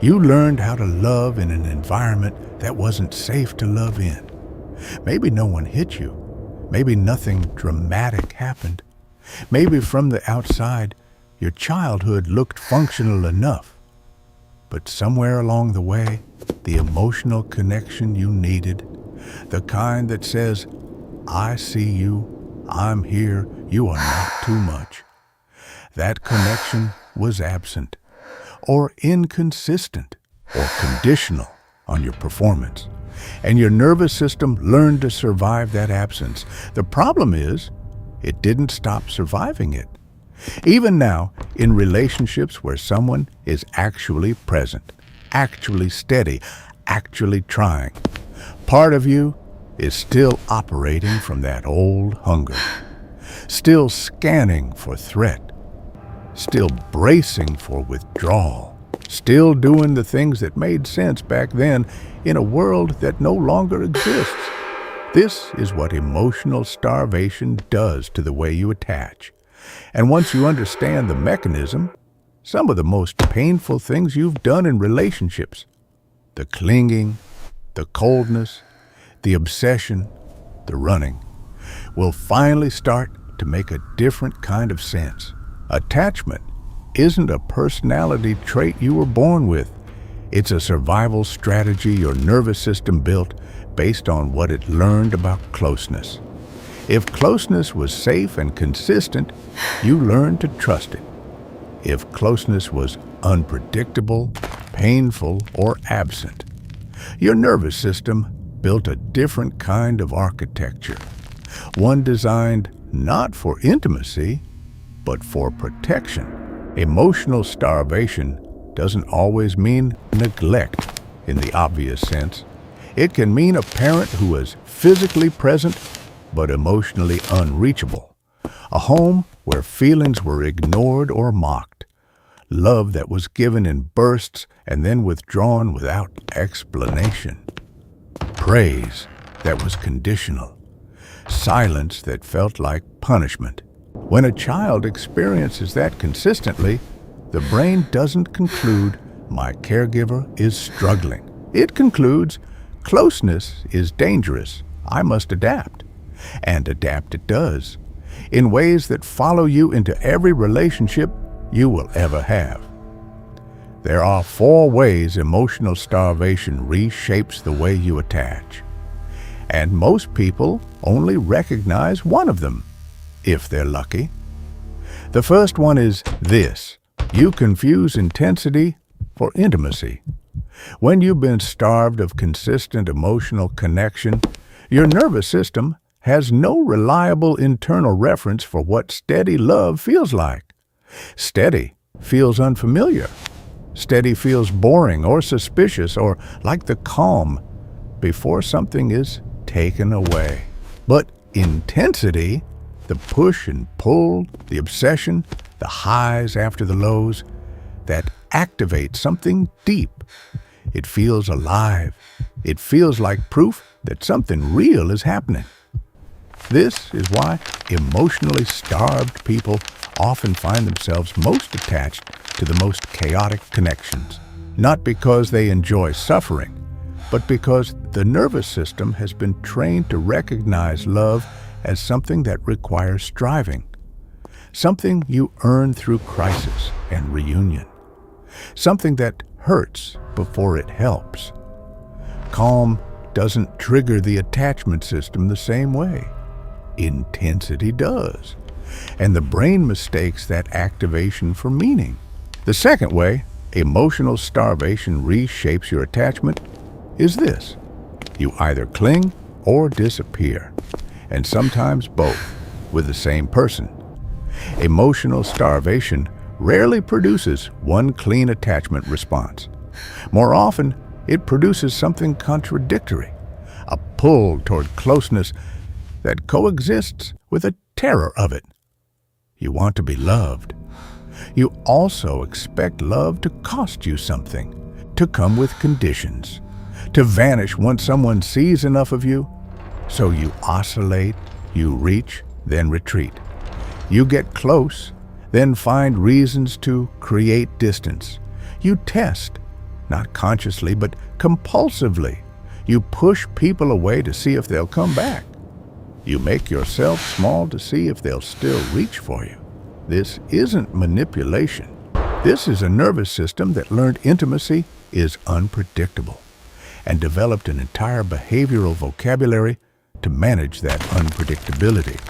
You learned how to love in an environment that wasn't safe to love in. Maybe no one hit you. Maybe nothing dramatic happened. Maybe from the outside, your childhood looked functional enough. But somewhere along the way, the emotional connection you needed, the kind that says, I see you, I'm here, you are not too much. That connection was absent, or inconsistent, or conditional on your performance. And your nervous system learned to survive that absence. The problem is, it didn't stop surviving it. Even now, in relationships where someone is actually present, actually steady, actually trying, part of you is still operating from that old hunger, still scanning for threat, still bracing for withdrawal, still doing the things that made sense back then in a world that no longer exists. This is what emotional starvation does to the way you attach. And once you understand the mechanism, some of the most painful things you've done in relationships, the clinging, the coldness, the obsession, the running, will finally start to make a different kind of sense. Attachment isn't a personality trait you were born with. It's a survival strategy your nervous system built based on what it learned about closeness. If closeness was safe and consistent, you learned to trust it. If closeness was unpredictable, painful, or absent, your nervous system built a different kind of architecture, one designed not for intimacy, but for protection. Emotional starvation doesn't always mean neglect in the obvious sense. It can mean a parent who is physically present but emotionally unreachable, a home where feelings were ignored or mocked, love that was given in bursts and then withdrawn without explanation, praise that was conditional, silence that felt like punishment. When a child experiences that consistently, the brain doesn't conclude, my caregiver is struggling. It concludes, closeness is dangerous, I must adapt. And adapt it does, in ways that follow you into every relationship you will ever have. There are 4 ways emotional starvation reshapes the way you attach. And most people only recognize one of them, if they're lucky. The first one is this: you confuse intensity for intimacy. When you've been starved of consistent emotional connection, your nervous system has no reliable internal reference for what steady love feels like. Steady feels unfamiliar. Steady feels boring or suspicious or like the calm before something is taken away. But intensity, the push and pull, the obsession, the highs after the lows, that activates something deep. It feels alive. It feels like proof that something real is happening. This is why emotionally starved people often find themselves most attached to the most chaotic connections, not because they enjoy suffering, but because the nervous system has been trained to recognize love as something that requires striving, something you earn through crisis and reunion, something that hurts before it helps. Calm doesn't trigger the attachment system the same way. Intensity does, and the brain mistakes that activation for meaning. The second way emotional starvation reshapes your attachment is this: you either cling or disappear, and sometimes both, with the same person. Emotional starvation rarely produces one clean attachment response. More often, it produces something contradictory, a pull toward closeness that coexists with a terror of it. You want to be loved. You also expect love to cost you something, to come with conditions, to vanish once someone sees enough of you. So you oscillate, you reach, then retreat. You get close, then find reasons to create distance. You test, not consciously, but compulsively. You push people away to see if they'll come back. You make yourself small to see if they'll still reach for you. This isn't manipulation. This is a nervous system that learned intimacy is unpredictable and developed an entire behavioral vocabulary to manage that unpredictability.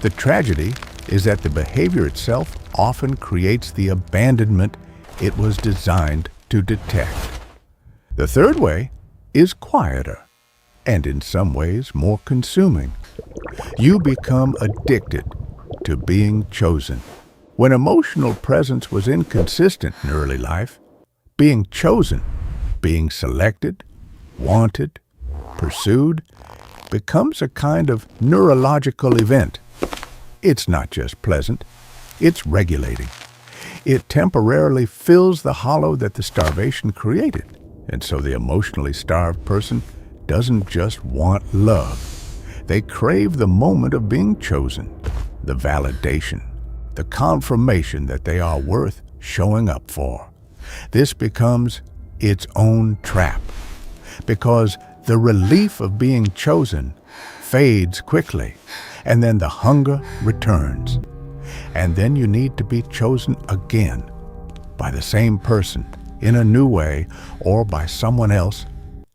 The tragedy is that the behavior itself often creates the abandonment it was designed to detect. The third way is quieter and in some ways more consuming. You become addicted to being chosen. When emotional presence was inconsistent in early life, being chosen, being selected, wanted, pursued, becomes a kind of neurological event. It's not just pleasant, it's regulating. It temporarily fills the hollow that the starvation created. And so the emotionally starved person doesn't just want love. They crave the moment of being chosen, the validation, the confirmation that they are worth showing up for. This becomes its own trap, because the relief of being chosen fades quickly, and then the hunger returns. And then you need to be chosen again by the same person in a new way or by someone else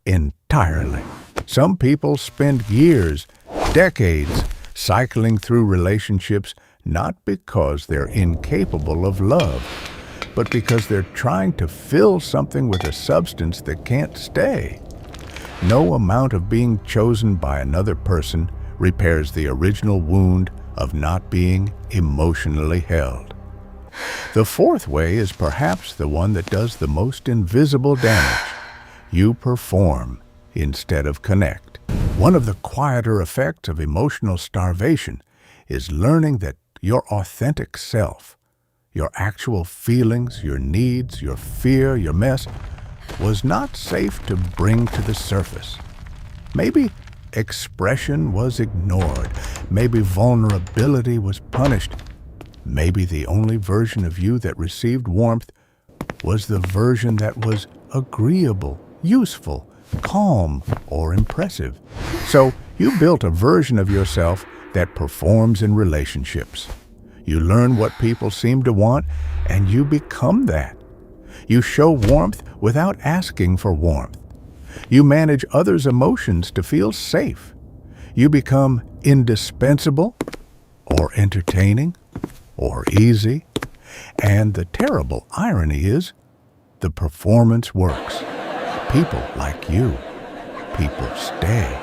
entirely. Some people spend years, decades, cycling through relationships not because they're incapable of love, but because they're trying to fill something with a substance that can't stay. No amount of being chosen by another person repairs the original wound of not being emotionally held. The fourth way is perhaps the one that does the most invisible damage. You perform instead of connect. One of the quieter effects of emotional starvation is learning that your authentic self, your actual feelings, your needs, your fear, your mess, was not safe to bring to the surface. Maybe expression was ignored. Maybe vulnerability was punished. Maybe the only version of you that received warmth was the version that was agreeable, useful, calm, or impressive. So you built a version of yourself that performs in relationships. You learn what people seem to want, and you become that. You show warmth without asking for warmth. You manage others' emotions to feel safe. You become indispensable, or entertaining, or easy. And the terrible irony is, the performance works. People like you. People stay.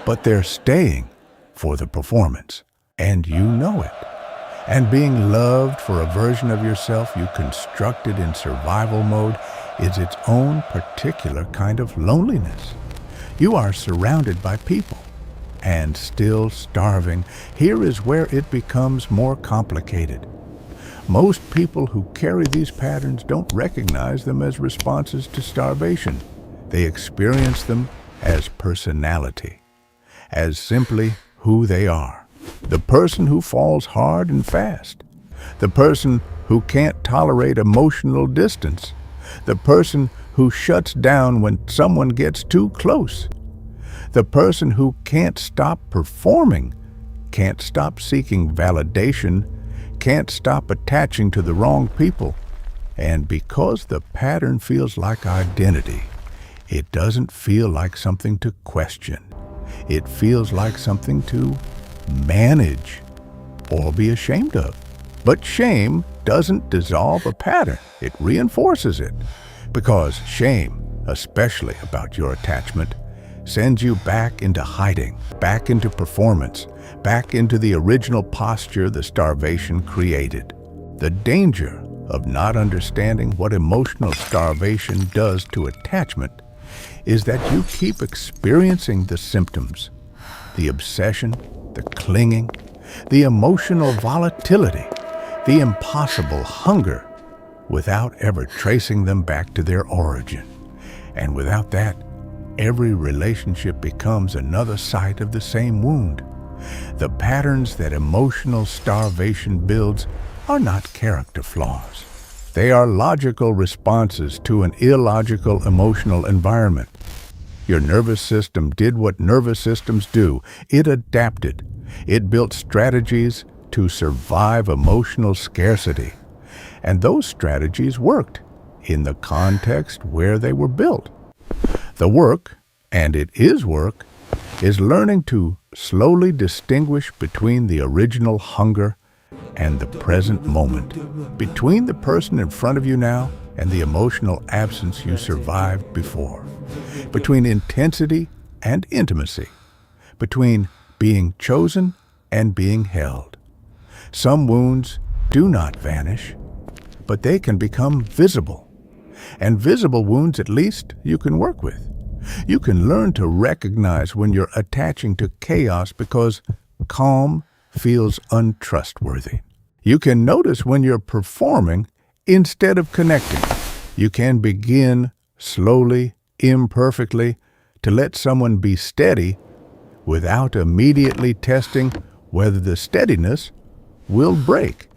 But they're staying for the performance, and you know it. And being loved for a version of yourself you constructed in survival mode is its own particular kind of loneliness. You are surrounded by people and still starving. Here is where it becomes more complicated. Most people who carry these patterns don't recognize them as responses to starvation. They experience them as personality, as simply who they are. The person who falls hard and fast. The person who can't tolerate emotional distance. The person who shuts down when someone gets too close. The person who can't stop performing, can't stop seeking validation, can't stop attaching to the wrong people. And because the pattern feels like identity, it doesn't feel like something to question. It feels like something to manage or be ashamed of. But shame doesn't dissolve a pattern. It reinforces it. Because shame, especially about your attachment, sends you back into hiding, back into performance, back into the original posture the starvation created. The danger of not understanding what emotional starvation does to attachment is that you keep experiencing the symptoms, the obsession, the clinging, the emotional volatility, the impossible hunger, without ever tracing them back to their origin. And without that, every relationship becomes another site of the same wound. The patterns that emotional starvation builds are not character flaws. They are logical responses to an illogical emotional environment. Your nervous system did what nervous systems do. It adapted. It built strategies to survive emotional scarcity. And those strategies worked in the context where they were built. The work, and it is work, is learning to slowly distinguish between the original hunger and the present moment, between the person in front of you now and the emotional absence you survived before, between intensity and intimacy, between being chosen and being held. Some wounds do not vanish, but they can become visible. And visible wounds, at least, you can work with. You can learn to recognize when you're attaching to chaos because calm feels untrustworthy. You can notice when you're performing instead of connecting. You can begin slowly, imperfectly, to let someone be steady without immediately testing whether the steadiness will break.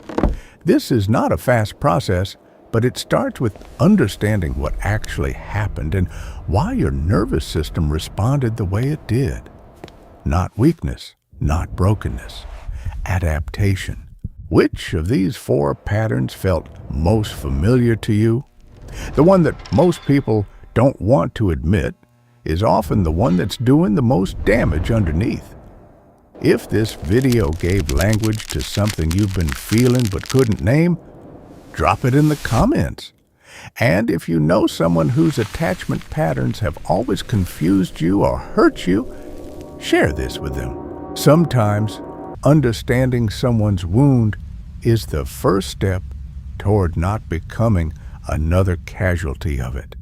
This is not a fast process, but it starts with understanding what actually happened and why your nervous system responded the way it did. Not weakness, not brokenness, adaptation. Which of these 4 patterns felt most familiar to you? The one that most people don't want to admit is often the one that's doing the most damage underneath. If this video gave language to something you've been feeling but couldn't name, drop it in the comments. And if you know someone whose attachment patterns have always confused you or hurt you, share this with them. Sometimes, understanding someone's wound is the first step toward not becoming another casualty of it.